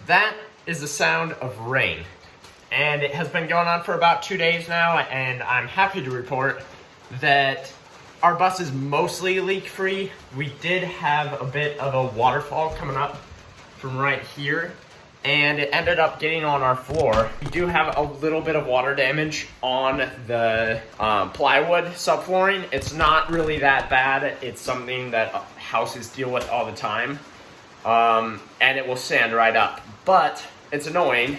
That is the sound of rain. And it has been going on for about 2 days now, and I'm happy to report that our bus is mostly leak-free. We did have a bit of a waterfall coming up from right here, and it ended up getting on our floor. We do have a little bit of water damage on the plywood subflooring. It's not really that bad. It's something that houses deal with all the time, and it will sand right up. But it's annoying,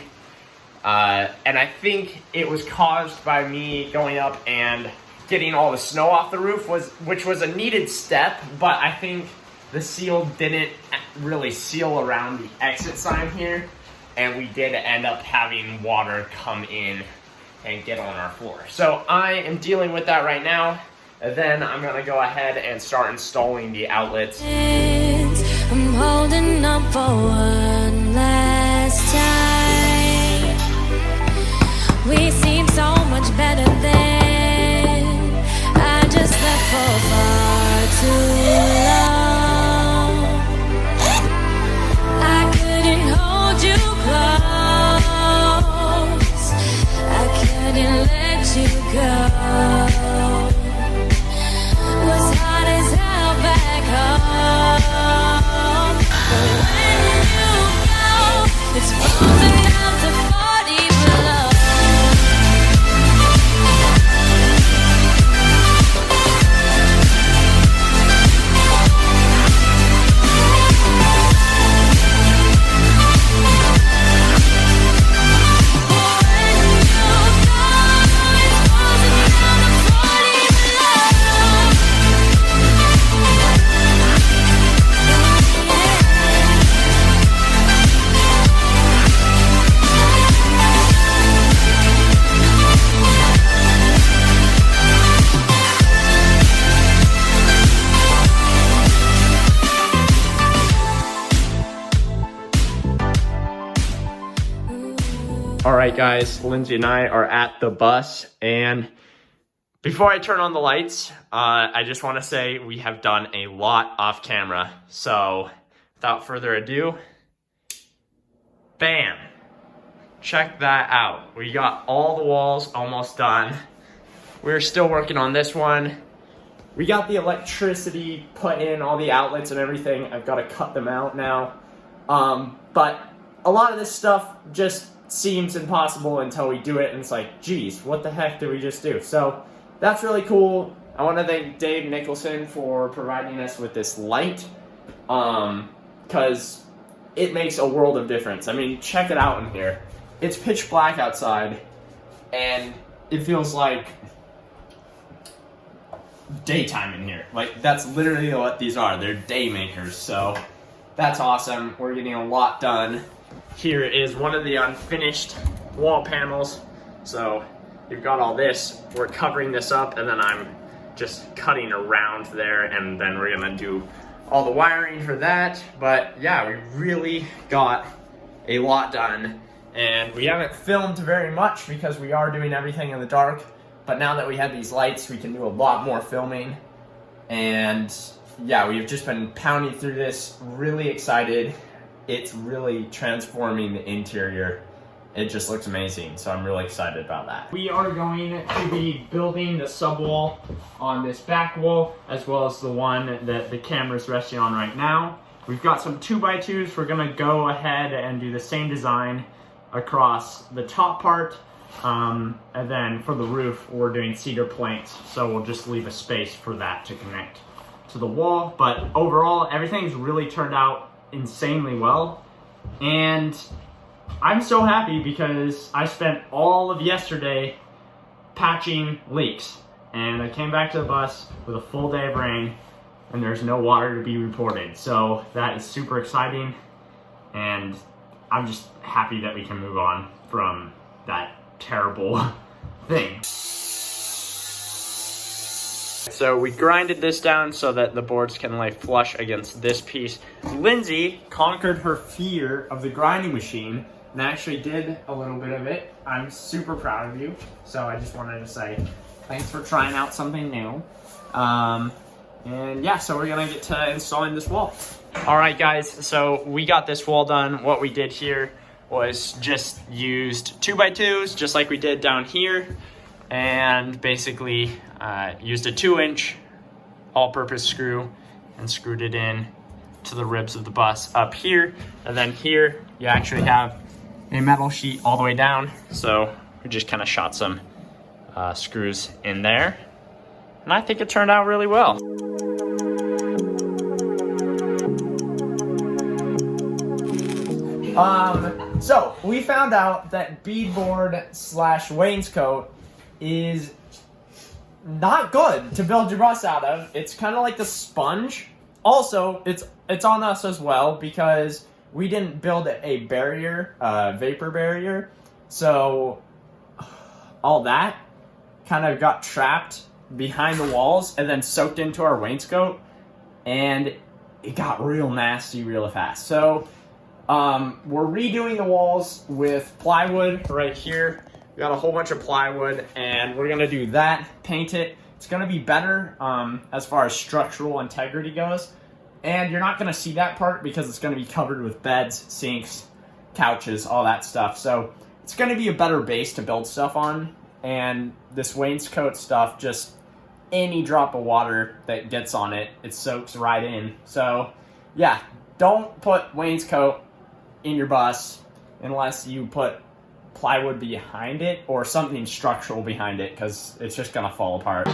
and I think it was caused by me going up and getting all the snow off the roof, which was a needed step, but I think the seal didn't really seal around the exit sign here, and we did end up having water come in and get on our floor. So I am dealing with that right now, and then I'm gonna go ahead and start installing the outlets. I'm holding up for one last time. We seem so much better than I just left for far too long. I couldn't hold you close, I couldn't let you go. Was hard as hell back home, but when you go, it's frozen down to 40 below. All right, guys, Lindsay and I are at the bus, and before I turn on the lights, I just want to say we have done a lot off camera. So without further ado, bam, check that out. We got all the walls almost done. We're still working on this one. We got the electricity put in, all the outlets and everything. I've got to cut them out now. But a lot of this stuff just seems impossible until we do it, and it's like, geez, what the heck did we just do? So that's really cool. I want to thank Dave Nicholson for providing us with this light, because it makes a world of difference. I mean, check it out in here. It's pitch black outside, and it feels like daytime in here. Like, that's literally what these are. They're day makers, so that's awesome. We're getting a lot done. Here is one of the unfinished wall panels. So you've got all this. We're covering this up, and then I'm just cutting around there, and then we're gonna do all the wiring for that. But yeah, we really got a lot done, and we haven't filmed very much because we are doing everything in the dark. But now that we have these lights, we can do a lot more filming. And yeah, we've just been pounding through this, really excited. It's really transforming the interior. It just looks amazing, so I'm really excited about that. We are going to be building the subwall on this back wall, as well as the one that the camera's resting on right now. We've got some 2x2s. We're gonna go ahead and do the same design across the top part, and then for the roof, we're doing cedar planks, so we'll just leave a space for that to connect to the wall. But overall, everything's really turned out insanely well, and I'm so happy because I spent all of yesterday patching leaks, and I came back to the bus with a full day of rain, and there's no water to be reported. So that is super exciting, and I'm just happy that we can move on from that terrible thing. So we grinded this down so that the boards can lay flush against this piece. Lindsay conquered her fear of the grinding machine and actually did a little bit of it. I'm super proud of you. So I just wanted to say thanks for trying out something new. And yeah, so we're gonna get to installing this wall. All right, guys, so we got this wall done. What we did here was just used 2x2s, just like we did down here, and basically used a 2-inch all-purpose screw and screwed it in to the ribs of the bus up here. And then here, you actually have a metal sheet all the way down. So we just kind of shot some screws in there. And I think it turned out really well. So we found out that beadboard / wainscot is not good to build your bus out of. It's kind of like the sponge. Also, it's on us as well because we didn't build a barrier, vapor barrier. So all that kind of got trapped behind the walls and then soaked into our wainscot, and it got real nasty real fast. So we're redoing the walls with plywood right here. We got a whole bunch of plywood, and we're gonna do that, paint it. It's gonna be better as far as structural integrity goes. And you're not gonna see that part because it's gonna be covered with beds, sinks, couches, all that stuff. So it's gonna be a better base to build stuff on. And this wainscot stuff, just any drop of water that gets on it, it soaks right in. So yeah, don't put wainscot in your bus unless you put plywood behind it or something structural behind it, because it's just gonna fall apart.